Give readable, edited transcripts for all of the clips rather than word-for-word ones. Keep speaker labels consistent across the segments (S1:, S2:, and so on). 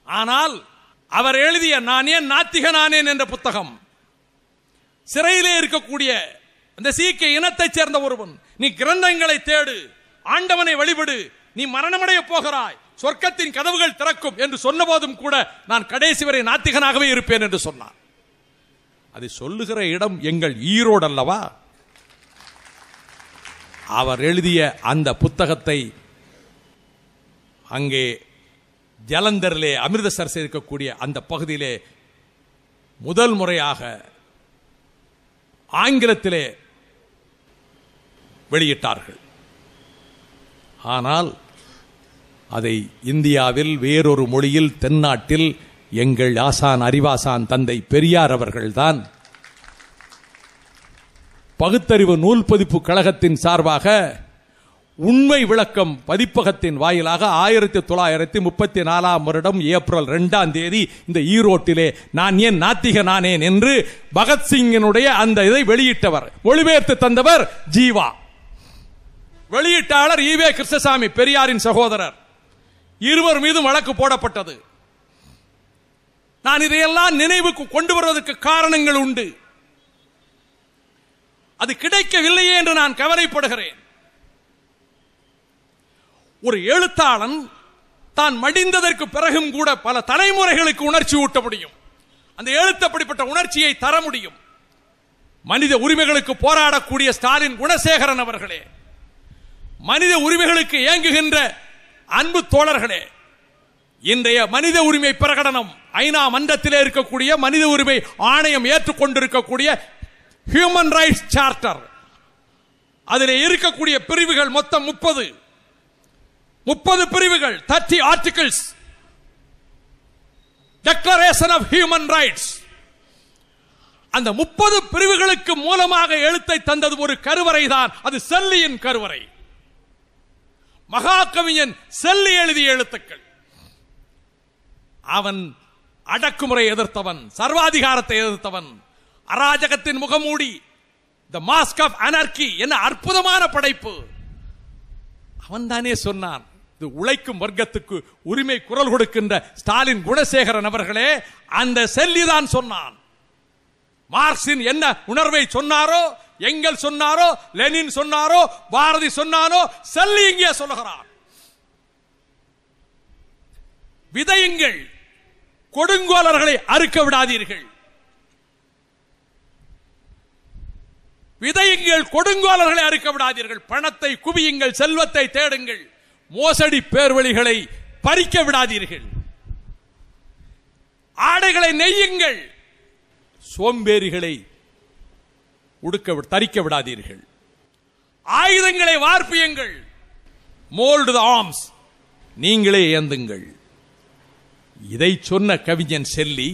S1: ஆனால் அவர் எழுதிய நான் ஏன் நாத்திகனானேன் என்ற புத்தகம், சிறையிலே இருக்கக்கூடிய அந்த சீக்கிய இனத்தைச் சேர்ந்த ஒருவன், நீ கிரந்தங்களை தேடு, ஆண்டவனை வழிபடு, நீ மரணமடைய போகிறாய், சொர்க்கத்தின் கதவுகள் திறக்கும் என்று சொன்னபோதும் கூட நான் கடைசி வரை நாத்திகனாகவே இருப்பேன் என்று சொன்னார். அதை சொல்லுகிற இடம் எங்கள் ஈரோடு அல்லவா? அவர் எழுதிய அந்த புத்தகத்தை அங்கே ஜலந்தரிலே அமிர்தசரஸில் இருக்கக்கூடிய அந்த பகுதியிலே முதல் முறையாக ஆங்கிலத்திலே வெளியிட்டார்கள். ஆனால் அதை இந்தியாவில் வேறொரு மொழியில் தென்னாட்டில் எங்கள் ஆசான் அறிவாசான் தந்தை பெரியார் அவர்கள்தான் பகுத்தறிவு நூல் பதிப்பு கழகத்தின் சார்பாக உண்மை விளக்கம் பதிப்பகத்தின் வாயிலாக 1934 வருடம் ஏப்ரல் 2 இந்த ஈரோட்டிலே நான் ஏன் நாத்திகனானேன் என்று பகத்சிங்கினுடைய அந்த இதை வெளியிட்டவர், மொழிபெயர்த்து தந்தவர் ஜீவா. வெளியீட்டாளர் ஈவே கிருஷ்ணசாமி, பெரியாரின் சகோதரர். இருவர் மீதும் வழக்கு போடப்பட்டது. நான் இதையெல்லாம் நினைவுக்கு கொண்டு வருவதற்கு காரணங்கள் உண்டு. அது கிடைக்கவில்லையே என்று நான் கவலைப்படுகிறேன். ஒரு எழுத்தாளன் தான் மடிந்ததற்கு பிறகும் கூட பல தலைமுறைகளுக்கு உணர்ச்சி ஊட்ட முடியும். அந்த எழுத்தப்படிப்பட்ட உணர்ச்சியை தர முடியும். மனித உரிமைகளுக்கு போராடக்கூடிய ஸ்டாலின் குணசேகரன் அவர்களே, மனித உரிமைகளுக்கு இயங்குகின்ற அன்பு தோழர்களே, இன்றைய மனித உரிமை பிரகடனம், ஐநா மன்றத்திலே இருக்கக்கூடிய மனித உரிமை ஆணையம் ஏற்றுக்கொண்டிருக்கக்கூடிய ஹியூமன் ரைட்ஸ் சார்ட்டர், அதிலே இருக்கக்கூடிய பிரிவுகள் மொத்தம் 30 பிரிவுகள், 30 articles, declaration of human rights. அந்த 30 பிரிவுகளுக்கு மூலமாக எழுத்தை தந்தது ஒரு கருவறை தான். அது செல்லியின் கருவறை. மகாகவிஞன் செல்லி எழுதிய எழுத்துக்கள். அவன் அடக்குமுறை எதிர்த்தவன், சர்வாதிகாரத்தை எதிர்த்தவன், அராஜகத்தின் முகமூடி, தி மாஸ்க் ஆஃப் அனர்கி என்ன அற்புதமான படைப்பு. அவன் தானே சொன்னான், இது உழைக்கும் வர்க்கத்துக்கு உரிமை குரல் கொடுக்கின்ற ஸ்டாலின் குணசேகரன் அவர்களே, அந்த செல்லி தான் சொன்னான். மார்க்சின் என்ன உணர்வை சொன்னாரோ, எங்கெல் சொன்னாரோ, லெனின் சொன்னாரோ, பாரதி சொன்னாரோ, செல்லி இங்கே சொல்லுகிறான். விதையுங்கள், கொடுங்கோலர்களை அறுக்க விடாதீர்கள். விதையுங்கள், கொடுங்கோலர்களை அறுக்க விடாதீர்கள். பணத்தை குவியுங்கள், செல்வத்தை தேடுங்கள், மோசடி பேர்வழிகளை பறிக்க விடாதீர்கள். ஆடைகளை நெய்யுங்கள், சோம்பேறிகளை தரிக்க விடாதீர்கள். ஆயுதங்களை வார்ப்பியுங்கள், மோல்டு தி ஆர்ம்ஸ், நீங்களே ஏந்துங்கள். இதை சொன்ன கவிஞன் செல்லி,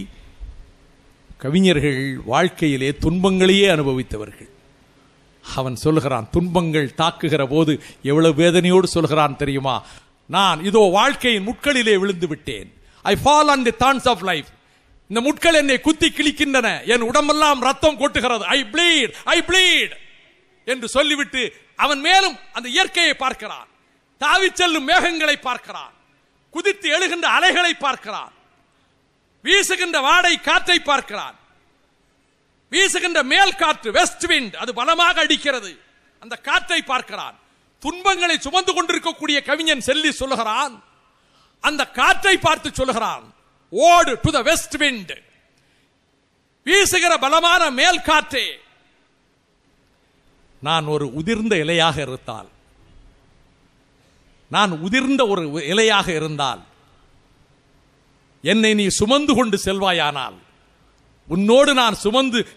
S1: கவிஞர்கள் வாழ்க்கையிலே துன்பங்களையே அனுபவித்தவர்கள். அவன் சொல்லுகிறான், துன்பங்கள் தாக்குகிற போது எவ்வளவு வேதனையோடு சொல்கிறான் தெரியுமா? நான் இதோ வாழ்க்கையின் முட்களிலே விழுந்து விட்டேன். I fall on the thorns of life. இந்த முட்கள் என்னை குத்தி கிழிக்கின்றன, என் உடம்பெல்லாம் ரத்தம் கொட்டுகிறது. ஐ ப்ளீட் என்று சொல்லிவிட்டு அவன் மேலும் அந்த இயற்கையை பார்க்கிறான். தாவி செல்லும் மேகங்களை பார்க்கிறான், குதித்து எழுகின்ற அலைகளை பார்க்கிறான், வீசுகின்ற வாடை காற்றை பார்க்கிறான். வீசுகின்ற மேல் காற்று, வெஸ்ட் விண்ட், அது பலமாக அடிக்கிறது. அந்த காற்றை பார்க்கிறான். துன்பங்களை சுமந்து கொண்டிருக்கக்கூடிய கவிஞன் செல்லி சொல்லுகிறான், அந்த காற்றை பார்த்து சொல்லுகிறான், ஓடு டு தி வெஸ்ட் விண்ட். வீசுகிற பலமான மேல் காற்றே, நான் ஒரு உதிர்ந்த இலையாக இருந்தால், நான் உதிர்ந்த ஒரு இலையாக இருந்தால், என்னை நீ சுமந்து கொண்டு செல்வாயானால், உன்னோடு நான்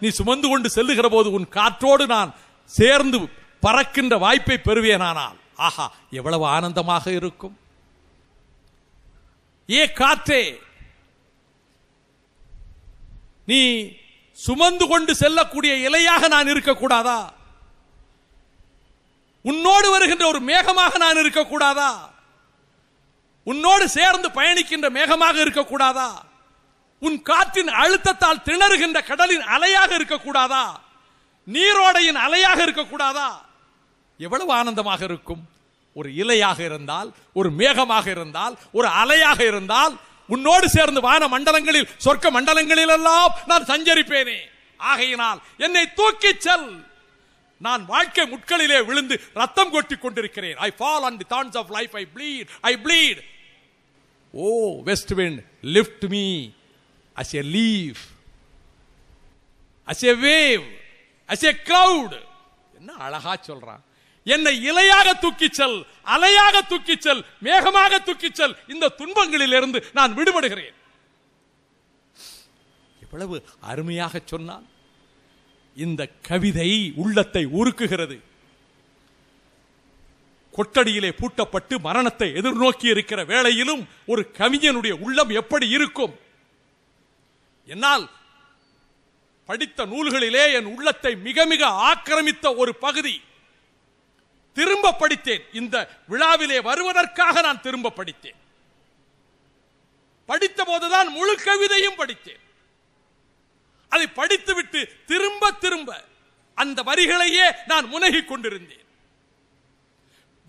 S1: நீ சுமந்து கொண்டு செல்லுகிற போது உன் காற்றோடு நான் சேர்ந்து பறக்கின்ற வாய்ப்பை பெறுவேனானால், ஆஹா எவ்வளவு ஆனந்தமாக இருக்கும். ஏ காற்றே, நீ சுமந்து கொண்டு செல்லக்கூடிய இலையாக நான் இருக்கக்கூடாதா? உன்னோடு வருகின்ற ஒரு மேகமாக நான் இருக்கக்கூடாதா? உன்னோடு சேர்ந்து பயணிக்கின்ற மேகமாக இருக்கக்கூடாதா? உன் காற்றின் அழுத்தத்தால் திணறுகின்ற கடலின் அலையாக இருக்கக்கூடாதா? நீரோடையின் அலையாக இருக்கக்கூடாதா? எவ்வளவு ஆனந்தமாக இருக்கும். ஒரு இலையாக இருந்தால், ஒரு மேகமாக இருந்தால், ஒரு அலையாக இருந்தால், உன்னோடு சேர்ந்து வான மண்டலங்களில் சொர்க்க மண்டலங்களில் எல்லாம் நான் சஞ்சரிப்பேனே. ஆகையினால் என்னை தூக்கிச் செல். நான் வாழ்க்கை முட்களிலே விழுந்து ரத்தம் கொட்டிக் கொண்டிருக்கிறேன். I fall on the thorns of life. I bleed. Oh, west wind, lift me as a leaf, as a wave, as a cloud. என்ன அழகா சொல்றான். என்னை இலையாக தூக்கிச் செல், அலையாக தூக்கிச் செல், மேகமாக தூக்கிச் செல். இந்த துன்பங்களில் இருந்து நான் விடுபடுகிறேன். எவ்வளவு அருமையாக சொன்னான். இந்த கவிதை உள்ளத்தை உருக்குகிறது. கொட்டடியிலே பூட்டப்பட்டு மரணத்தை எதிர்நோக்கி இருக்கிற வேளையிலும் ஒரு கவிஞனுடைய உள்ளம் எப்படி இருக்கும்? என்னால் படித்த நூல்களிலே என் உள்ளத்தை மிக மிக ஆக்கிரமித்த ஒரு பகுதி. திரும்ப படித்தேன். இந்த விழாவிலே வருவதற்காக நான் திரும்ப படித்தேன். படித்த போதுதான் முழு கவிதையும் படித்தேன். அதை படித்துவிட்டு திரும்ப திரும்ப அந்த வரிகளையே நான் முனகிக் கொண்டிருந்தேன்.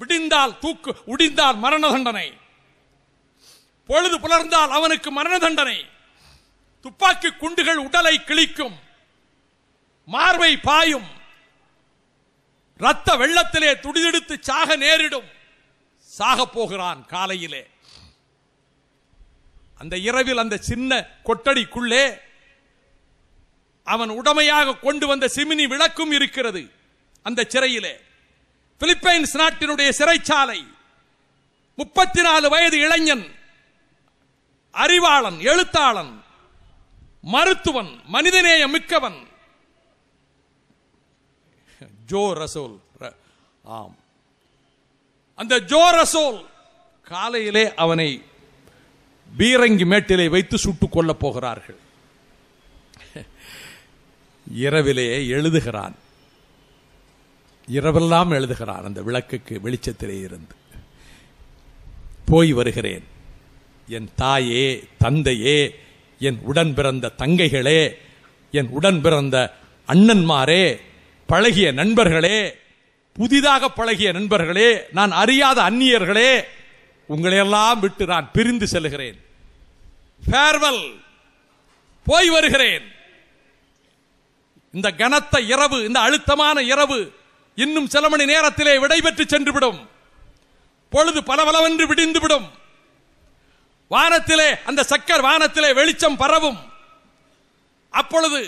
S1: விடிந்தால் தூக்கு, உடிந்தால் மரண தண்டனை, பொழுது புலர்ந்தால் அவனுக்கு மரண தண்டனை, துப்பாக்கி குண்டுகள் உடலை கிழிக்கும், மார்பை பாயும், ரத்த வெள்ளத்திலே துடிதுடித்து சாக நேரிடும். சாக போகிறான் காலையிலே. அந்த இரவில் அந்த சின்ன கொட்டடிக்குள்ளே அவன் உடமையாக கொண்டு வந்த சிமினி விளக்கும் இருக்கிறது. அந்த சிறையிலே பிலிப்பைன்ஸ் நாட்டினுடைய சிறைச்சாலை. 34 வயது இளைஞன், அறிவாளன், எழுத்தாளன், மருத்துவன், மனிதநேயம் மிக்கவன், ஜோ ரசோல். ஆம், அந்த ஜோ ரசோல் காலையிலே அவனை பீரங்கி மேட்டிலே வைத்து சுட்டுக் கொள்ளப் போகிறார்கள். இரவிலே எழுதுகிறான். இரவெல்லாம் எழுதுகிறான். அந்த விளக்குக்கு வெளிச்சத்திலே இருந்து போய் வருகிறேன். என் தாயே, தந்தையே, என் உடன் பிறந்த தங்கைகளே, என் உடன் பிறந்த அண்ணன்மாரே, பழகிய நண்பர்களே, புதிதாக பழகிய நண்பர்களே, நான் அறியாத அந்நியர்களே, உங்களையெல்லாம் விட்டு நான் பிரிந்து செல்கிறேன். ஃபேர்வெல், போய் வருகிறேன். இந்த கனத்த இரவு, இந்த அழுத்தமான இரவு இன்னும் சில மணி நேரத்திலே விடைபெற்று சென்றுவிடும். பொழுது பலவலவென்று விடிந்துவிடும். வானத்திலே, அந்த சக்கர் வானத்திலே வெளிச்சம் பரவும். அப்பொழுது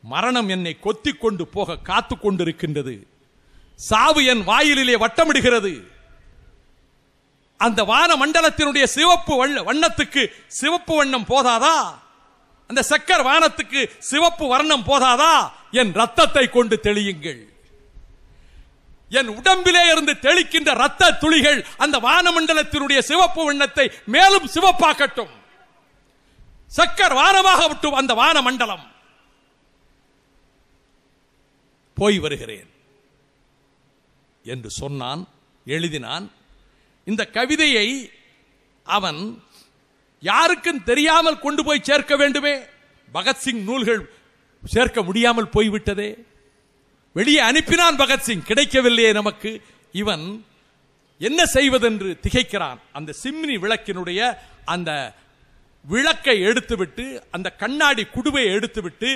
S1: மரணம் என்னை கொத்திக் கொண்டு போக காத்துக் கொண்டிருக்கின்றது. சாவு என் வாயிலே வட்டமிடுகிறது. அந்த வான மண்டலத்தினுடைய சிவப்பு வண்ணத்துக்கு சிவப்பு வண்ணம் போதாதா? அந்த சக்கர் வானத்துக்கு சிவப்பு வர்ணம் போதாதா? என் ரத்தத்தை கொண்டு தெளியுங்கள். என் உடம்பிலே இருந்து தெளிக்கின்ற ரத்த துளிகள் அந்த வானமண்டலத்தினுடைய சிவப்பு வண்ணத்தை மேலும் சிவப்பாக்கட்டும். சக்கர் வானமாக விட்டும் அந்த வான மண்டலம். போய் வருகிறேன் என்று சொன்னான், எழுதினான். இந்த கவிதையை அவன் யாருக்கும் தெரியாமல் கொண்டு போய் சேர்க்க வேண்டுமே. பகத்சிங் நூல்கள் சேர்க்க முடியாமல் போய்விட்டதே. வெளியே அனுப்பினான் பகத்சிங், கிடைக்கவில்லையே நமக்கு. இவன் என்ன செய்வதென்று திகைக்கிறான். அந்த சிம்னி விளக்கினுடைய அந்த விளக்கை எடுத்துவிட்டு, அந்த கண்ணாடி குடுவை எடுத்துவிட்டு,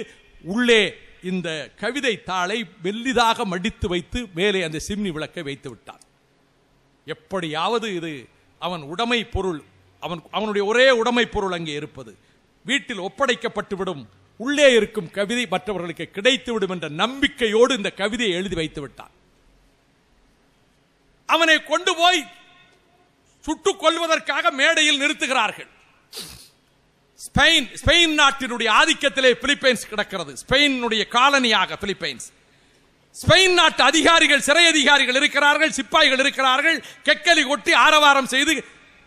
S1: உள்ளே இந்த கவிதை தாளை மெல்லிதாக மடித்து வைத்து மேலே அந்த சிம்னி விளக்கை வைத்து விட்டான். எப்படியாவது இது அவன் உடைமை பொருள், அவனுடைய ஒரே உடைமை பொருள் அங்கே இருப்பது, வீட்டில் ஒப்படைக்கப்பட்டு விடும், உள்ளே இருக்கும் கவிதை மற்றவர்களுக்கு கிடைத்துவிடும் என்ற நம்பிக்கையோடு இந்த கவிதையை எழுதி வைத்து விட்டான். அவனை கொண்டு போய் சுட்டுக் கொள்வதற்காக மேடையில் நிறுத்துகிறார்கள். ஸ்பெயின் நாட்டினுடைய ஆதிக்கத்திலே பிலிப்பைன்ஸ் கிடக்கிறது. ஸ்பெயினுடைய காலனியாக பிலிப்பைன்ஸ். ஸ்பெயின் நாட்டு அதிகாரிகள், சிறை அதிகாரிகள் இருக்கிறார்கள், சிப்பாய்கள் இருக்கிறார்கள். கெக்கலி கொட்டி ஆரவாரம் செய்து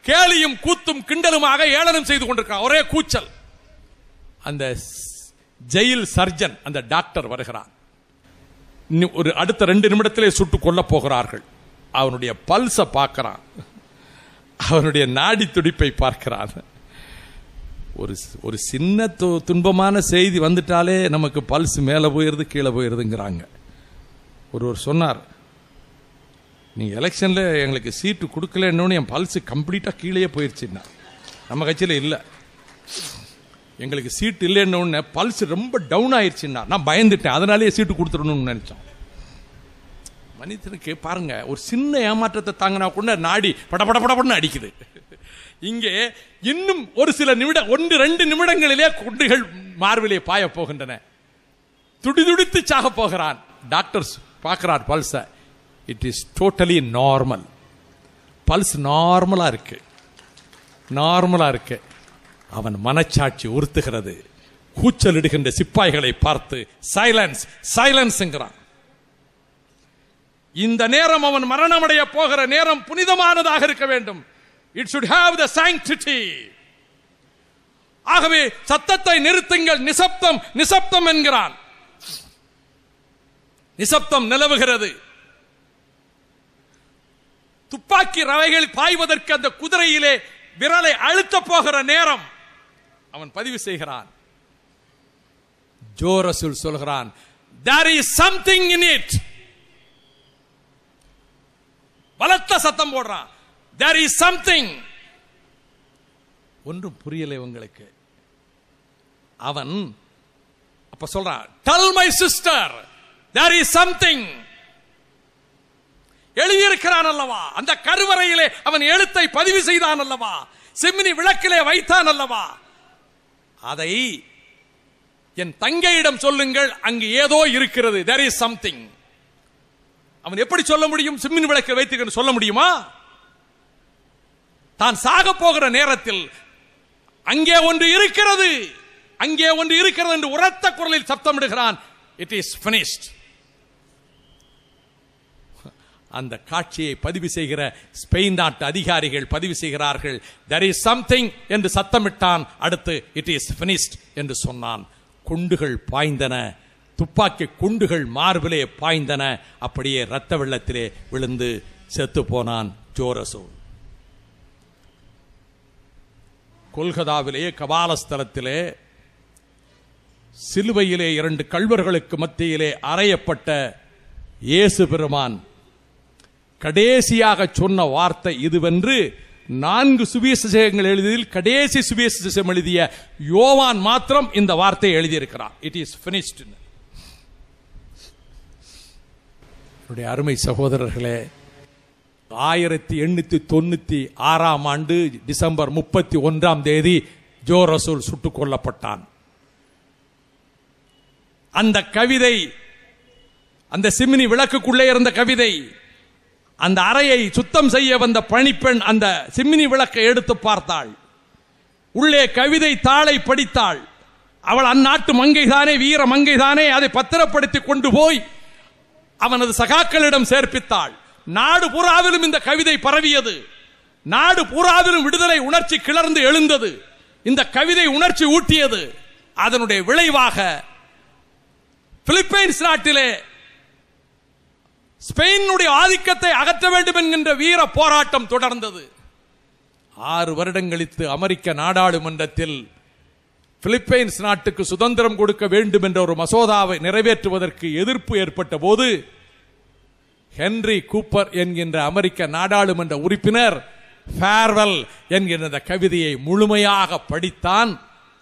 S1: கேலியும் கூத்தும் கிண்டலுமாக ஏளனம் செய்து கொண்டிருக்கிறார். ஒரே கூச்சல். அந்த ஜெயில் சர்ஜன், அந்த டாக்டர் வருகிறான். ஒரு அடுத்த 2 நிமிடத்திலே சுட்டுக் கொள்ள போகிறார்கள். அவனுடைய பல்ஸ பார்க்கிறான், அவனுடைய நாடி துடிப்பை பார்க்கிறான். ஒரு சின்ன துன்பமான செய்தி வந்துட்டாலே நமக்கு பல்ஸ் மேலே போயிருது கீழே போயிருதுங்கிறாங்க. ஒருவர் சொன்னார், நீங்க எலெக்ஷன்ல எங்களுக்கு சீட்டு கொடுக்கலன்னு என் பல்ஸ் கம்ப்ளீட்டா கீழே போயிருச்சுன்னா. நம்ம கட்சியில் இல்லை. எங்களுக்கு சீட் இல்லைன்னு ஒன்று பல்ஸ் ரொம்ப டவுன் ஆயிடுச்சுன்னா நான் பயந்துட்டேன். அதனாலேயே சீட்டு கொடுத்துடணும்னு நினைச்சோம். மனிதனுக்கு பாருங்க, ஒரு சின்ன ஏமாற்றத்தை தாங்கினா கூட நாடி படபடபடன்னு அடிக்குது. இங்கே இன்னும் ஒரு சில நிமிடம், 1-2 நிமிடங்களிலே குண்டுகள் மார்பிலே பாய போகின்றன. துடிதுடித்து சாக போகிறான். டாக்டர்ஸ் பார்க்கிறார் pulse. It is totally normal. Pulse நார்மலா இருக்கு, நார்மலா இருக்கு. அவன் மனச்சாட்சி உறுத்துகிறது. கூச்சலிடுகின்ற சிப்பாய்களை பார்த்து சைலன்ஸ் சைலன்ஸ்ங்கிறான். இந்த நேரம் அவன் மரணமடைய போகிற நேரம் புனிதமானதாக இருக்க வேண்டும். It should have the sanctity. ஆகவே சத்தத்தை நிறுத்துங்கள், நிசப்தம் நிசப்தம் என்கிறான். நிசப்தம் நிலவுகிறது. துப்பாக்கி ரவைகள் பாய்வதற்கு அந்த குதிரையிலே விரலை அழுத்த போகிற நேரம் அவன் பதிவு செய்கிறான். ஜோ ரசூல் சொல்கிறான், there is something in it. பலத்த சத்தம் போடுறான், there is something. ஒன்றும் புரியலை உங்களுக்கு. அவன் அப்ப சொல்றான், tell my sister there is something. எழுதியிருக்கிறான் அல்லவா, அந்த கருவறையிலே அவன் எழுத்தை பதிவு செய்தான் அல்லவா, சிம்னி விளக்கிலே வைத்தான் அல்லவா, அதை என் தங்கையிடம் சொல்லுங்கள், அங்கு ஏதோ இருக்கிறது, there is something. அவன் எப்படி சொல்ல முடியும்? சிம்னி விளக்கில் வைத்து சொல்ல முடியுமா? தான் சாக போகிற நேரத்தில் அங்கே ஒன்று இருக்கிறது, அங்கே ஒன்று இருக்கிறது என்று உரத்த குரலில் சப்தமிடுகிறான். It is finished. அந்த காட்சியை பதிவு செய்கிற ஸ்பெயின் நாட்டு அதிகாரிகள் பதிவு செய்கிறார்கள். there is something என்று சத்தமிட்டான். அடுத்து it is finished என்று சொன்னான். குண்டுகள் பாய்ந்தன, துப்பாக்கி குண்டுகள் மார்பிலே பாய்ந்தன. அப்படியே இரத்த வெள்ளத்திலே விழுந்து செத்து போனான் ஜோ ரசூல். கொல்கத்தாவிலே கபாலஸ்தலத்திலே சிலுவையிலே 2 கள்வர்களுக்கு மத்தியிலே அறையப்பட்ட இயேசு பெருமான் கடைசியாக சொன்ன வார்த்தை இதுவென்று 4 சுவிசேஷங்கள் எழுதியதில் கடைசி சுவிசேஷம் எழுதிய யோவான் மாத்திரம் இந்த வார்த்தையை எழுதியிருக்கிறார். It is finished. என்னுடைய அருமை சகோதரர்களே, 1896ஆம் ஆண்டு டிசம்பர் 31ஆம் தேதி ஜோ ரசூல் சுட்டுக் கொல்லப்பட்டான். அந்த கவிதை, அந்த சிம்னி விளக்குக்குள்ளே இருந்த கவிதை, அந்த அறையை சுத்தம் செய்ய வந்த பணிப்பெண் அந்த சிம்னி விளக்கை எடுத்து பார்த்தாள். உள்ளே கவிதை தாளை படித்தாள். அவள் அந்நாட்டு மங்கைதானே, வீர மங்கைதானே, அதை பத்திரப்படுத்தி கொண்டு போய் அவனது சகாக்களிடம் சேர்ப்பித்தாள். நாடு பூராவிலும் இந்த கவிதை பரவியது. நாடு பூராவிலும் விடுதலை உணர்ச்சி கிளர்ந்து எழுந்தது. இந்த கவிதை உணர்ச்சி ஊட்டியது. அதனுடைய விளைவாக பிலிப்பைன்ஸ் நாட்டிலே ஸ்பெயினுடைய ஆதிக்கத்தை அகற்ற வேண்டும் என்கின்ற வீர போராட்டம் தொடர்ந்தது. 6 வருடம் கழித்து அமெரிக்க நாடாளுமன்றத்தில் பிலிப்பைன்ஸ் நாட்டுக்கு சுதந்திரம் கொடுக்க வேண்டும் என்ற ஒரு மசோதாவை நிறைவேற்றுவதற்கு எதிர்ப்பு ஏற்பட்ட போது ஹென்றி கூப்பர் என்கின்ற அமெரிக்க நாடாளுமன்ற உறுப்பினர் ஃபேர்வெல் என்கின்ற கவிதையை முழுமையாக படித்தான்.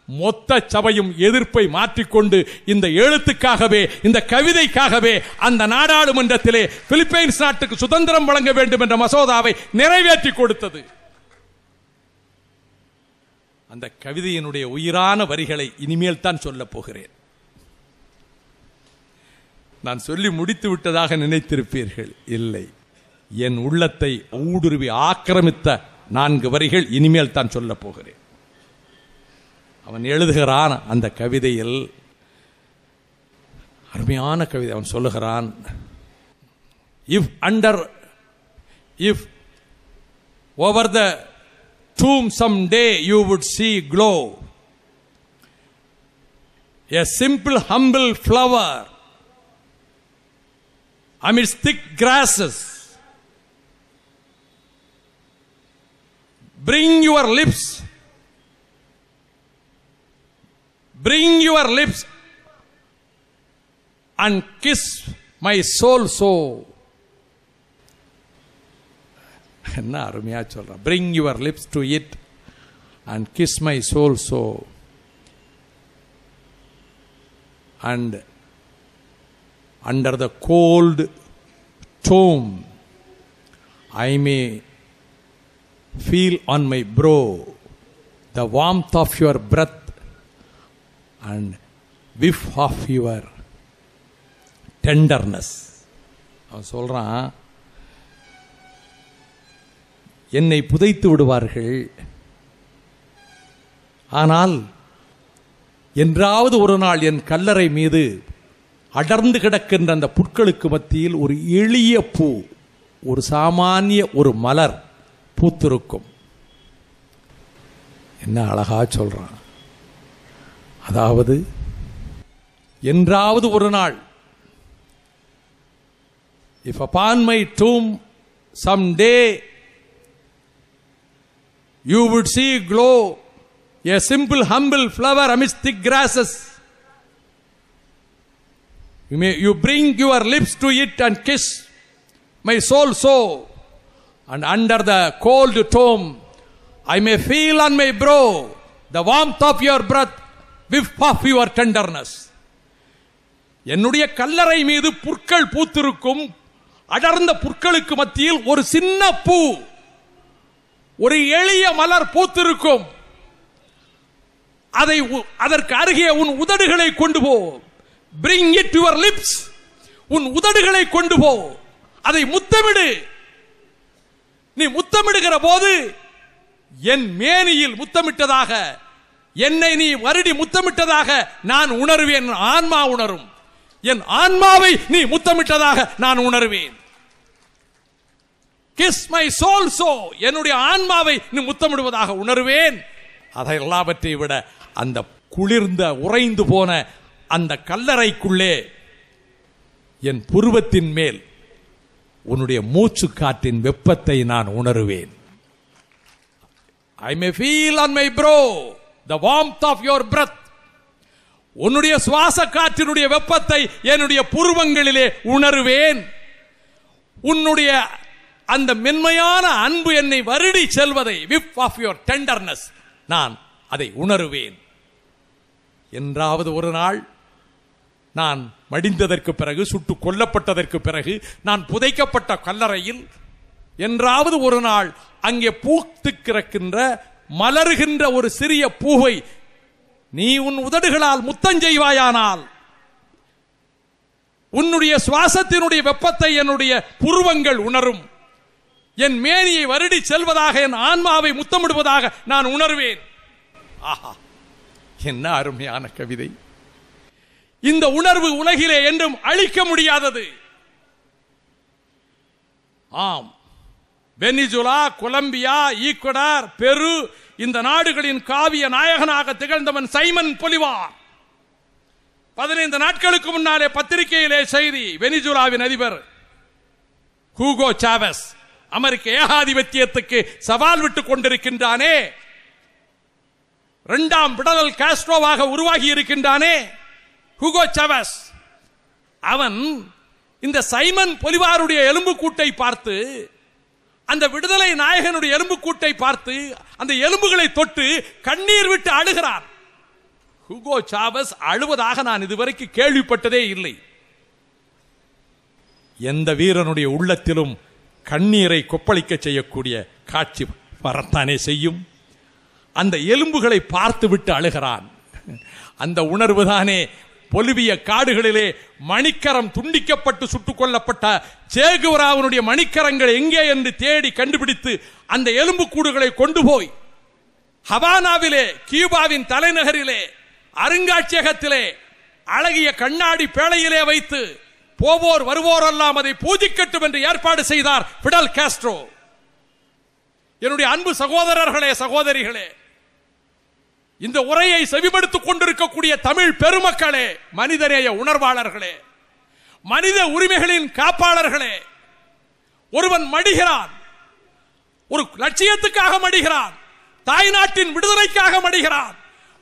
S1: மொத்த சபையும் எதிர்ப்பை மாற்றிக்கொண்டு இந்த எழுத்துக்காகவே, இந்த கவிதைக்காகவே அந்த நாடாளுமன்றத்திலே பிலிப்பைன்ஸ் நாட்டுக்கு சுதந்திரம் வழங்க வேண்டும் என்ற மசோதாவை நிறைவேற்றி கொடுத்தது. அந்த கவிதையினுடைய உயிரான வரிகளை இனிமேல் தான் சொல்ல போகிறேன். நான் சொல்லி முடித்து விட்டதாக நினைத்திருப்பீர்கள். இல்லை, என் உள்ளத்தை ஊடுருவி ஆக்கிரமித்த 4 வரிகள் இனிமேல் தான் சொல்ல போகிறேன். அவன் எழுதுகிறான் அந்த கவிதையில், அருமையான கவிதை. அவன் சொல்லுகிறான், if over the tomb someday you would see glow a simple humble flower amidst thick grasses, bring your lips and kiss my soul so. என்ன அருமையா சொல்ற. bring your lips to it and kiss my soul so, and under the cold tomb I may feel on my brow the warmth of your breath and whiff of your tenderness. அவன் சொல்றான், என்னை புதைத்து விடுவார்கள், ஆனால் என்றாவது ஒரு நாள் என் கல்லறை மீது அடர்ந்து கிடக்கின்ற அந்த புற்களுக்கு மத்தியில் ஒரு எளிய பூ, ஒரு சாமானிய ஒரு மலர் பூத்திருக்கும். என்ன அழகா சொல்றான். அதாவது என்றாவது ஒரு நாள், if upon my tomb someday you would see glow a simple humble flower amidst thick grasses, you bring your lips to it and kiss my soul so, and under the cold tomb I may feel on my brow the warmth of your breath, whiff of your tenderness. என்னுடைய கல்லறை மீது புற்கள் பூத்திருக்கும். அடர்ந்த புற்களுக்கு மத்தியில் ஒரு சின்ன பூ, ஒரு எளிய மலர் பூத்திருக்கும். அதற்கு அருகே உன் உதடுகளை கொண்டு போ. Bring it to your lips. உன் உதடுகளை கொண்டு போ, அதை முத்தமிடு. நீ முத்தமிடுகிற போது என் மேனியில் முத்தமிட்டதாக, என்னை நீ வருடி முத்தமிட்டதாக நான் உணர்வேன். ஆன்மா உணரும். என் ஆன்மாவை நீ முத்தமிட்டதாக நான் உணர்வேன். Kiss my soul so, என்னுடைய ஆன்மாவை நீ முத்தமிடுவதாக உணர்வேன். அதை எல்லாவற்றை விட அந்த குளிர்ந்த உறைந்து போன அந்த கல்லறைக்குள்ளே என் புருவத்தின் மேல் உன்னுடைய மூச்சு காற்றின் வெப்பத்தை நான் உணருவேன். I may feel on my brow the warmth of your breath. உன்னுடைய சுவாச காற்றினுடைய வெப்பத்தை என்னுடைய புருவங்களிலே உணருவேன். உன்னுடைய அந்த மென்மையான அன்பு என்னை வருடி செல்வதை, whiff of your tenderness, நான் அதை உணருவேன். என்றாவது ஒரு நாள் நான் மடிந்ததற்கு பிறகு, சுட்டுக் கொல்லப்பட்டதற்கு பிறகு, நான் புதைக்கப்பட்ட கல்லறையில் என்றாவது ஒரு நாள் அங்கே பூத்து கிடக்கின்ற மலர்கின்ற ஒரு சிறிய பூவை நீ உன் உதடுகளால் முத்தஞ்செய்வாயானால் உன்னுடைய சுவாசத்தினுடைய வெப்பத்தை என்னுடைய புருவங்கள் உணரும். என் மேனியை வருடி செல்வதாக, என் ஆன்மாவை முத்தமிடுவதாக நான் உணர்வேன். ஆஹா, என்ன அருமையான கவிதை! இந்த உணர்வு உலகிலே என்றும் அழிக்க முடியாதது. ஆம், வெனிசுலா, கொலம்பியா, ஈக்குவடார், பெரு, இந்த நாடுகளின் காவிய நாயகனாக திகழ்ந்தவன் சைமன் பொலிவார். 15 நாட்களுக்கு முன்னாலே பத்திரிகையிலே செய்தி, வெனிசுலாவின் அதிபர் ஹூகோ சாவஸ் அமெரிக்க ஏகாதிபத்தியத்துக்கு சவால் விட்டுக் கொண்டிருக்கின்றானே, 2ஆம் பிடல் காஸ்ட்ரோவாக உருவாகி இருக்கின்றானே ஹூகோ சாவஸ். அவன் இந்த சைமன் பொலிவாருடைய எலும்புக்கூட்டை பார்த்து, அந்த விடுதலை நாயகனுடைய எலும்புக்கூட்டை பார்த்து, அந்த எலும்புகளை தொட்டு கண்ணீர் விட்டு அழுகிறான். ஹூகோ சாவஸ் அழுவதாக நான் இதுவரைக்கு கேள்விப்பட்டதே இல்லை. எந்த வீரனுடைய உள்ளத்திலும் கண்ணீரை கொப்பளிக்க செய்யக்கூடிய காட்சி வரத்தானே செய்யும். அந்த எலும்புகளை பார்த்து விட்டு அழுகிறான். அந்த உணர்வு தானே பொலிவிய காடுகளிலே மணிக்கரம் துண்டிக்கப்பட்டு சுட்டுக் கொல்லப்பட்ட சேகுவராவனுடைய மணிக்கரங்கள் எங்கே என்று தேடி கண்டுபிடித்து அந்த எலும்பு கூடுகளை கொண்டு போய் ஹவானாவிலே, கியூபாவின் தலைநகரிலே, அருங்காட்சியகத்திலே அழகிய கண்ணாடி பேழையிலே வைத்து போவோர் வருவோரெல்லாம் அதை பூஜிக்கட்டும் என்று ஏற்பாடு செய்தார் பிடல் காஸ்ட்ரோ. என்னுடைய அன்பு சகோதரர்களே, சகோதரிகளே, இந்த உரையை செவிமடுத்துக் கொண்டிருக்கக்கூடிய தமிழ் பெருமக்களே, மனிதநேய உணர்வாளர்களே, மனித உரிமைகளின் காப்பாளர்களே, ஒருவன் மடிகிறான், ஒரு லட்சியத்துக்காக மடிகிறான், தாய்நாட்டின் விடுதலைக்காக மடிகிறான்.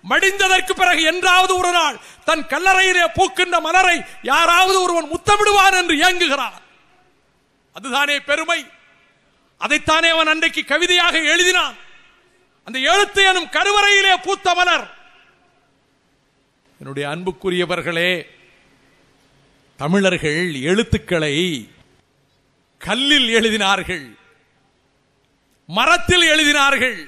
S1: மடிந்ததற்கு பிறகு என்றாவது ஒரு நாள் தன் கல்லறையிலே பூக்கின்ற மலரை யாராவது ஒருவன் முத்தமிடுவான் என்று ஏங்குகிறான். அதுதானே பெருமை. அதைத்தானே அவன் அன்றைக்கு கவிதையாக எழுதினான். அந்த எழுத்து எனும் கருவறையிலே பூத்த மலர். என்னுடைய அன்புக்குரியவர்களே, தமிழர்கள் எழுத்துக்களை கல்லில் எழுதினார்கள், மரத்தில் எழுதினார்கள்,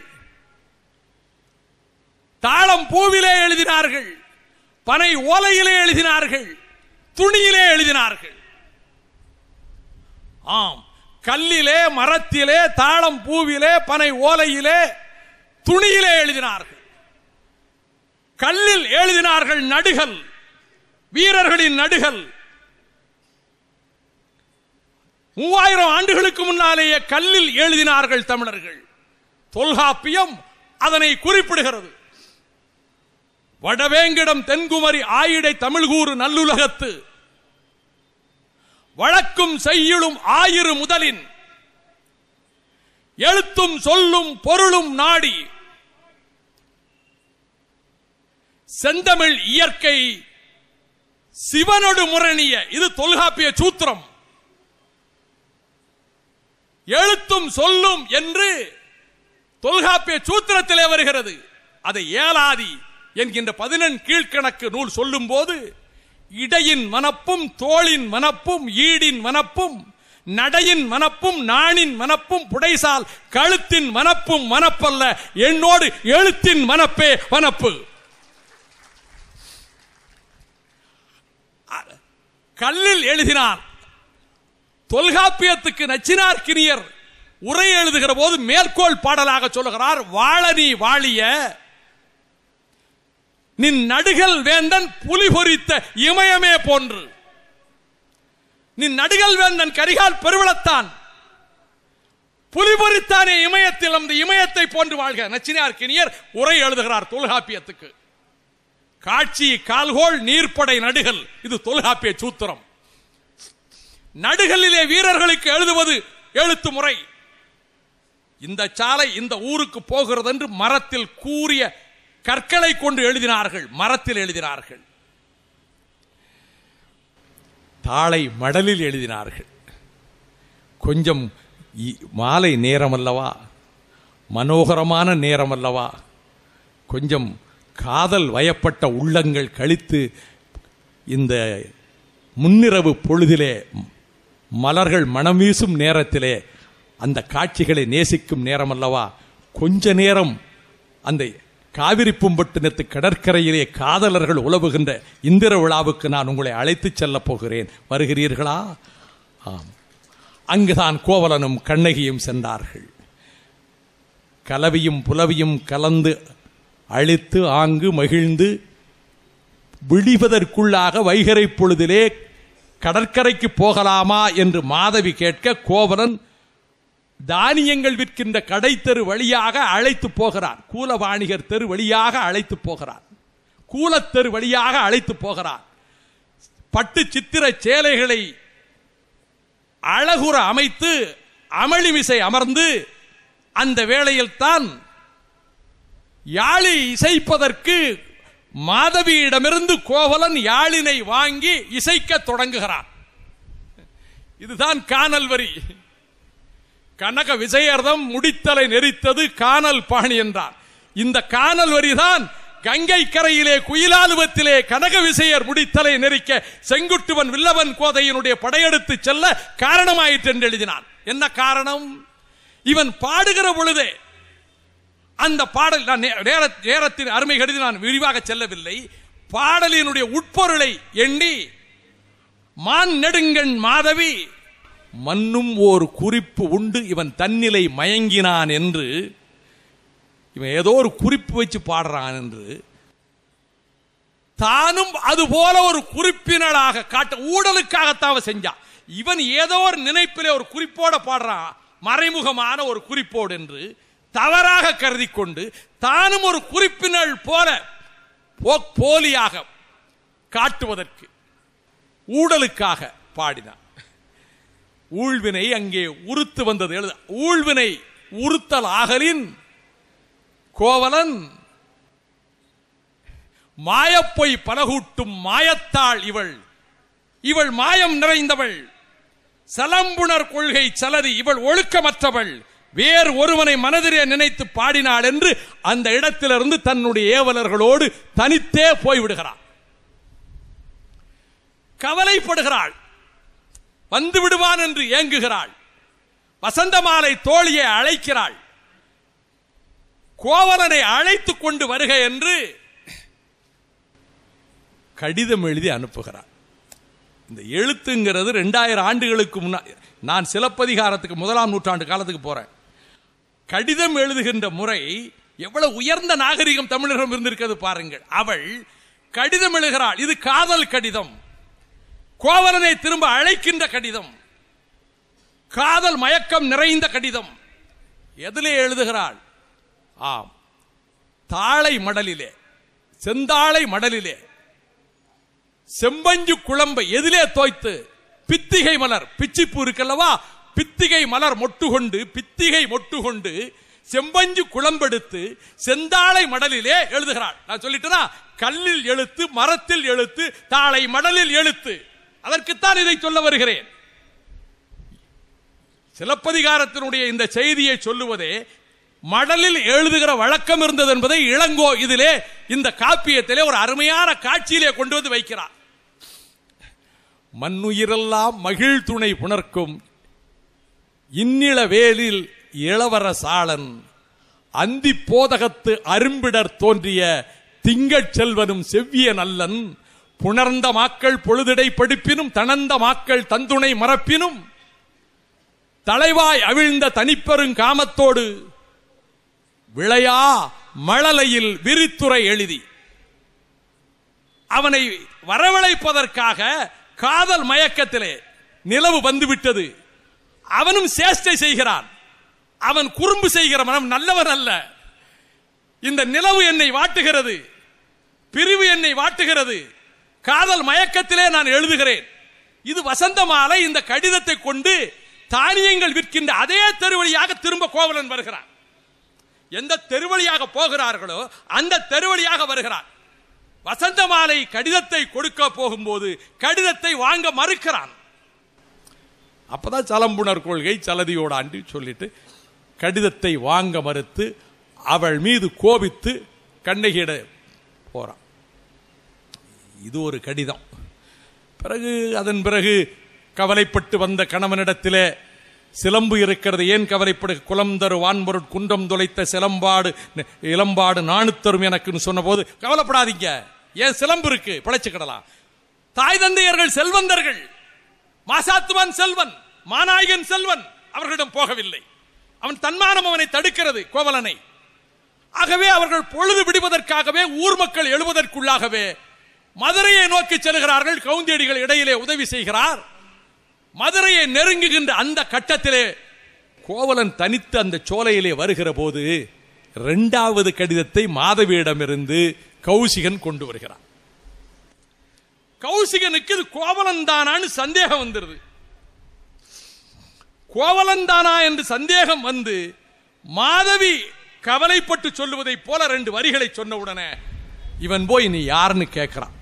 S1: தாளம் பூவிலே எழுதினார்கள், பனை ஓலையிலே எழுதினார்கள், துணியிலே எழுதினார்கள். ஆம், கல்லிலே, மரத்திலே, தாளம் பூவிலே, பனை ஓலையிலே, துணியிலே எழுதினார்கள். கல்லில் எழுதினார்கள் நடுகள், வீரர்களின் நடுகள். 3000 ஆண்டுகளுக்கு முன்னாலேயே கல்லில் எழுதினார்கள் தமிழர்கள். தொல்காப்பியம் அதனை குறிப்பிடுகிறது. வடவேங்கிடம் தென்குமரி ஆயிடை தமிழ்கூறு நல்லுலகத்து வழக்கும் செய்யுளும் ஆயிரு முதலின் எழுத்தும் சொல்லும் பொருளும் நாடி செந்தமிழ் இயற்கை சிவனொடு முரணிய. இது தொல்காப்பிய சூத்திரம். எழுத்தும் சொல்லும் என்று தொல்காப்பிய சூத்திரத்திலே வருகிறது. அதை ஏலாதி என்கின்ற 11 கீழ்கணக்கு நூல் சொல்லும் போது இடையின் மனப்பும் தோளின் மனப்பும் ஈடின் மனப்பும் நடையின் மனப்பும் நாணின் மனப்பும் புடைசால் கழுத்தின் மனப்பும் மனப்பல்ல, என்னோடு எழுத்தின் மனப்பே மனப்பு. கல்லில் எழுதினார். தொல்காப்பியத்துக்கு நச்சினார்க்கினியர் உரை எழுதுகிற போது மேற்கோள் பாடலாக சொல்லுகிறார், வாழனி வாழிய நின் நடுகள் வேந்தன் புலி பொறித்த இமயமே போன்று. நின் நடுகள் வேந்தன் கரிகால் பெருவளத்தான் புலி பொறித்தானே இமயத்தில், அந்த இமயத்தை போன்று வாழ்க. நச்சினார்க்கினியர் உரை எழுதுகிறார் தொல்காப்பியத்துக்கு. காட்சி கால்கோள் நீர்ப்படை நடுகள், இது தொல்காப்பிய சூத்திரம். நடுகளிலே வீரர்களுக்கு எழுதுவது எழுத்து முறை. இந்த சாலை இந்த ஊருக்கு போகிறது என்று மரத்தில் கூறிய கற்களை கொண்டு எழுதினார்கள், மரத்தில் எழுதினார்கள். தாளை மடலில் எழுதினார்கள். கொஞ்சம் மாலை நேரம் அல்லவா, மனோகரமான நேரம் அல்லவா, கொஞ்சம் காதல் வயப்பட்ட உள்ளங்கள் கழித்து இந்த முன்னிரவு பொழுதிலே மலர்கள் மனம் வீசும் நேரத்திலே அந்த காட்சிகளை நேசிக்கும் நேரம் அல்லவா, கொஞ்ச நேரம் அந்த காவிரி பூம்பட்டினத்து கடற்கரையிலே காதலர்கள் உலவுகின்ற இந்திர விழாவுக்கு நான் உங்களை அழைத்து செல்ல போகிறேன், வருகிறீர்களா? ஆம். அங்குதான் கோவலனும் கண்ணகியும் சென்றார்கள். கலவியும் புலவியும் கலந்து அழித்து ஆங்கு மகிழ்ந்து விடிவதற்குள்ளாக வைகரை பொழுதிலே கடற்கரைக்கு போகலாமா என்று மாதவி கேட்க கோவலன் தானியங்கள் விற்கின்ற கடை தெரு வழியாக அழைத்து போகிறார். கூலவாணிகர் தெரு வழியாக அழைத்து போகிறார், கூலத்தெரு வழியாக அழைத்து போகிறார். பட்டு சித்திர சேலைகளை அழகுற அமைத்து அமளிமிசை அமர்ந்து அந்த வேளையில் தான் யாழி இசைப்பதற்கு மாதவியிடமிருந்து கோவலன் யாழினை வாங்கி இசைக்க தொடங்குகிறான். இதுதான் கானல் வரி. கனக விஜயர்தம் முடித்தலை நெறித்தது கானல் பாணி என்றார். இந்த கானல் வரிதான் கங்கை கரையிலே குயிலாலுவத்திலே கனக விசையர் முடித்தலை நெறிக்க செங்குட்டுவன் வில்லவன் கோதையினுடைய படையெடுத்து செல்ல காரணமாயிற்று என்று எழுதினான். என்ன காரணம்? இவன் பாடுகிற பொழுதே அந்த பாடல், நேரத்தின் அருமை கருதி நான் விரிவாக செல்லவில்லை, பாடலினுடைய உட்பொருளை எண்ணி மான் நெடுங்கண் மாதவி மன்னும் ஒரு குறிப்பு உண்டு இவன் தன்னிலை மயங்கினான் என்று, இவன் ஏதோ ஒரு குறிப்பு வச்சு பாடுறான் என்று தானும் அதுபோல ஒரு குறிப்பினராக காட்ட ஊழலுக்காகத்தான் செஞ்சான். இவன் ஏதோ ஒரு நினைப்பிலே ஒரு குறிப்போட பாடுறான், மறைமுகமான ஒரு குறிப்போடு என்று தவறாக கருதி கொண்டு தானும் ஒரு குறிப்பினள் போல போலியாக காட்டுவதற்கு ஊழலுக்காக பாடினான். ஊழ்வினை அங்கே உறுத்து வந்தது. எழுத ஊழ்வினை உறுத்தல் ஆகலின் கோவலன் மாயப்பொய் பலகூட்டும் மாயத்தாள் இவள், இவள் மாயம் நிறைந்தவள், சலம்புணர் கொள்கை சலதி, இவள் ஒழுக்கமற்றவள், வேறு ஒருவனை மனதிலே நினைத்து பாடினாள் என்று அந்த இடத்திலிருந்து தன்னுடைய ஏவலர்களோடு தனித்தே போய்விடுகிறாள். கவலைப்படுகிறாள், வந்து விடுவான் என்று ஏங்குகிறாள். வசந்தமாலை தோழியை அழைக்கிறாள். கோவலனை அழைத்துக் கொண்டு வருக என்று கடிதம் எழுதி அனுப்புகிறார். இந்த எழுத்துங்கிறது 2000 ஆண்டுகளுக்கு முன்னாடி, நான் சிலப்பதிகாரத்துக்கு 1ஆம் நூற்றாண்டு காலத்துக்கு போறேன். கடிதம் எழுதுகின்ற முறை எவ்வளவு உயர்ந்த நாகரிகம் தமிழகம் இருந்திருக்கிறது பாருங்கள். அவள் கடிதம் எழுதுகிறாள். இது காதல் கடிதம், கோவலனை திரும்ப அழைக்கின்ற கடிதம், காதல் மயக்கம் நிறைந்த கடிதம். எதிலே எழுதுகிறாள்? ஆம், தாளை மடலிலே, செந்தாளை மடலிலே செம்பஞ்சு குழம்பை எதிலே தோய்த்து பித்திகை மலர், பிச்சிப்பூ இருக்கல்லவா, பித்திகை மலர் மொட்டு கொண்டு, பித்திகை மொட்டு கொண்டு செம்பஞ்சு குழம்பெடுத்து செந்தாளை மடலிலே எழுதுகிறாள். நான் சொல்லிட்டேனா, கல்லில் எழுத்து, மரத்தில் எழுத்து, தாளை மடலில் எழுத்து. அதற்குத்தான் இதை சொல்ல வருகிறேன். சிலப்பதிகாரத்தினுடைய இந்த செய்தியை சொல்லுவதே மடலில் எழுதுகிற வழக்கம் இருந்தது என்பதை இளங்கோ இதிலே இந்த காப்பியத்திலே ஒரு அருமையான காட்சியிலே கொண்டு வந்து வைக்கிறார். மண்ணுயிரெல்லாம் மகிழ் துணை புணர்க்கும் இன்னிள வேலில் இளவரசாளன் அந்தி போதகத்து அரும்பிடர் தோன்றிய திங்கட் செல்வனும் செவ்விய நல்லன் புணர்ந்த மாக்கள் பொழுதிடை படிப்பினும் தனந்த மாக்கள் தந்துணை மறப்பினும் தலைவாய் அவிழ்ந்த தனிப்பெருங் காமத்தோடு விளையா மழலையில் விரித்துரை எழுதி அவனை வரவழைப்பதற்காக காதல் மயக்கத்திலே நிலவு வந்துவிட்டது. அவனும் சேஷ்டை செய்கிறான். அவன் குறும்பு செய்கிற மனம் நல்லவன் அல்ல. இந்த நிலவு என்னை வாட்டுகிறது, பிரிவு என்னை வாட்டுகிறது, காதல் மயக்கத்திலே நான் எழுதுகிறேன். இது வசந்தமாலை இந்த கடிதத்தை கொண்டு தானியங்கள் விற்கின்ற அதே தெருவழியாக திரும்ப கோவலன் வருகிறான். எந்த தெருவழியாக போகிறார்களோ அந்த தெருவழியாக வருகிறார். வசந்தமாலை கடிதத்தை கொடுக்க போகும்போது கடிதத்தை வாங்க மறுக்கிறான். அப்பதான் சலம்புணர் கொள்கை சலதியோடாண்டு சொல்லிட்டு கடிதத்தை வாங்க மறுத்து அவள் மீது கோபித்து கண்ணகியிட போறான். இது ஒரு கடிதம். அதன் பிறகு கவலைப்பட்டு வந்த கணவனிடத்திலே சிலம்பு இருக்கிறது, ஏன் கவலைப்படு, குலம் தரு வான்பொருட் குன்றம் தொலைத்த சிலம்பாடு இளம்பாடு நாணுத்தரும் எனக்குன்னு சொன்ன போது கவலைப்படாதீங்க, ஏன் சிலம்பு இருக்கு, பிழைச்சுக்கிடலாம். தாய் தந்தையர்கள் செல்வந்தர்கள், மாசாத்துவான் செல்வன், மாநாயகன் செல்வன் அவர்களிடம் போகவில்லை. அவன் தன்மானம் அவனை தடுக்கிறது, கோவலனை. ஆகவே அவர்கள் பொழுது விடுவதற்காகவே ஊர் மக்கள் எழுவதற்குள்ளாகவே மதுரையை நோக்கி செல்கிறார்கள். கவுந்தியடிகள் இடையிலே உதவி செய்கிறார். மதுரையை நெருங்குகின்ற அந்த கட்டத்திலே கோவலன் தனித்து அந்த சோலையிலே வருகிற போது 2வது கடிதத்தை மாதவியிடமிருந்து கௌசிகன் கொண்டு வருகிறான். கௌசிகனுக்கு இது கோவலன் தானான்னு சந்தேகம் வந்துருது. கோவலன் தானா என்று சந்தேகம் வந்து மாதவி கவலைப்பட்டு சொல்லுவதை போல 2 வரிகளை சொன்ன உடனே இவன் போய் நீ யாருன்னு கேட்கிறான்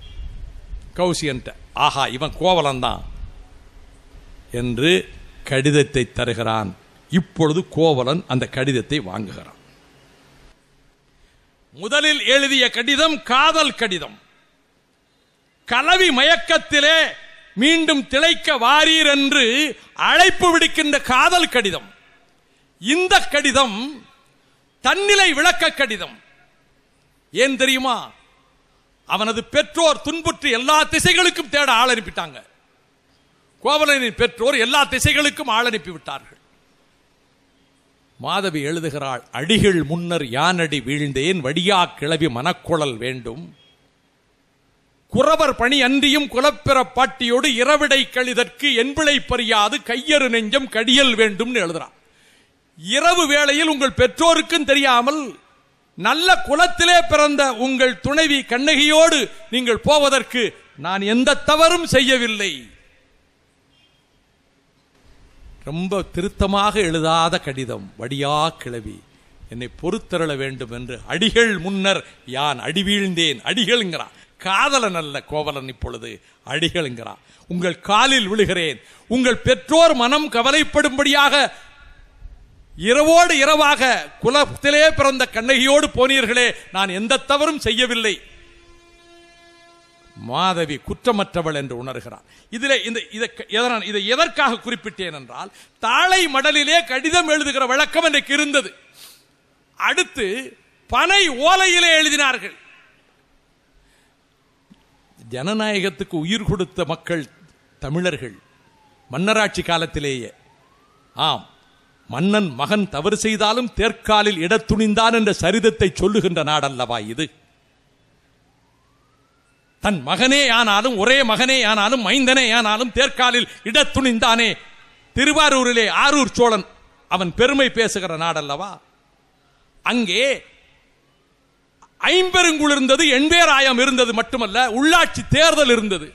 S1: கௌசிகன்ட்ட. ஆஹா, இவன் கோவலன் தான் என்று கடிதத்தை தருகிறான். இப்பொழுது கோவலன் அந்த கடிதத்தை வாங்குகிறான். முதலில் எழுதிய கடிதம் காதல் கடிதம். கலவி மயக்கத்திலே மீண்டும் திளைக்க வாரீர் என்று அழைப்பு விடுக்கின்ற காதல் கடிதம். இந்த கடிதம் தன்னிலை விளக்க கடிதம். ஏன் தெரியுமா? அவனது பெற்றோர் துன்புற்று எல்லா திசைகளுக்கும் தேட ஆள் அனுப்பிட்டாங்க. கோவலனின் பெற்றோர் எல்லா திசைகளுக்கும் ஆள் அனுப்பி விட்டார்கள். மாதவி எழுதுகிறாள், அடிகள் முன்னர் யானடி வீழ்ந்தேன், வடியா கிளவி மனக்குழல் வேண்டும், குறவர் பணி அன்றியும் குலப்பிற பாட்டியோடு இரவிடை கழிதற்கு என்பிளை பறியாது கையறு நெஞ்சம் கடியல் வேண்டும் எழுதுறான். இரவு வேளையில் உங்கள் பெற்றோருக்கும் தெரியாமல் நல்ல குலத்திலே பிறந்த உங்கள் துணைவி கண்ணகியோடு நீங்கள் போவதற்கு நான் எந்த தவறும் செய்யவில்லை. ரொம்ப திருத்தமாக எழுதாத கடிதம். வடியா கிளவி, என்னை பொறுத்தருள வேண்டும் என்று அடிகள் முன்னர் யான் அடி வீழ்ந்தேன். அடிகள்ங்கிறான், காதலன் அல்ல கோவலன். இப்பொழுது அடிகள்ங்கிறான். உங்கள் காலில் விழுகிறேன். உங்கள் பெற்றோர் மனம் கவலைப்படும்படியாக இரவோடு இரவாக குலத்திலே பிறந்த கண்ணகியோடு போனீர்களே, நான் எந்த தவறும் செய்யவில்லை. மாதவி குற்றமற்றவள் என்று உணர்கிறார். இதை எதற்காக குறிப்பிட்டேன் என்றால், தாளை மடலிலே கடிதம் எழுதுகிற வழக்கம் இன்றைக்கு இருந்தது. அடுத்து பனை ஓலையிலே எழுதினார்கள். ஜனநாயகத்துக்கு உயிர் கொடுத்த மக்கள் தமிழர்கள் மன்னராட்சி காலத்திலேயே. ஆம், மன்னன் மகன் தவறு செய்தாலும் தேர்காலில் இடத் துணிந்தான் என்ற சரிதத்தை சொல்லுகின்ற நாடல்லவா இது. தன் மகனே ஆனாலும், ஒரே மகனே ஆனாலும், மைந்தனே ஆனாலும் தேர்காலில் இடத் துணிந்தானே. திருவாரூரிலே ஆரூர் சோழன் அவன் பெருமை பேசுகிற நாடல்லவா. அங்கே ஐம்பெருங்குள் இருந்தது, எண்பேராயம் இருந்தது மட்டுமல்ல, உள்ளாட்சி தேர்தல் இருந்தது.